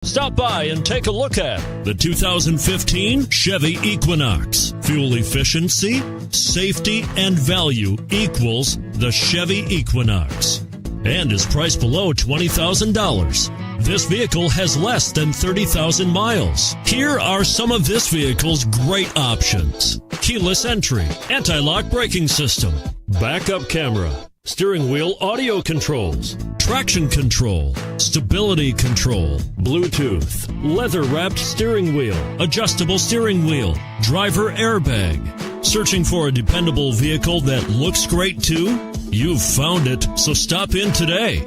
Stop by and take a look at the 2015 Chevy Equinox. Fuel efficiency, safety, and value equals the Chevy Equinox and is priced below $20,000. This vehicle has less than 30,000 miles. Here are some of this vehicle's great options: keyless entry, anti-lock braking system, backup camera, steering wheel audio controls, traction control, stability control, Bluetooth, leather-wrapped steering wheel, adjustable steering wheel, driver airbag. Searching for a dependable vehicle that looks great too? You've found it, so stop in today.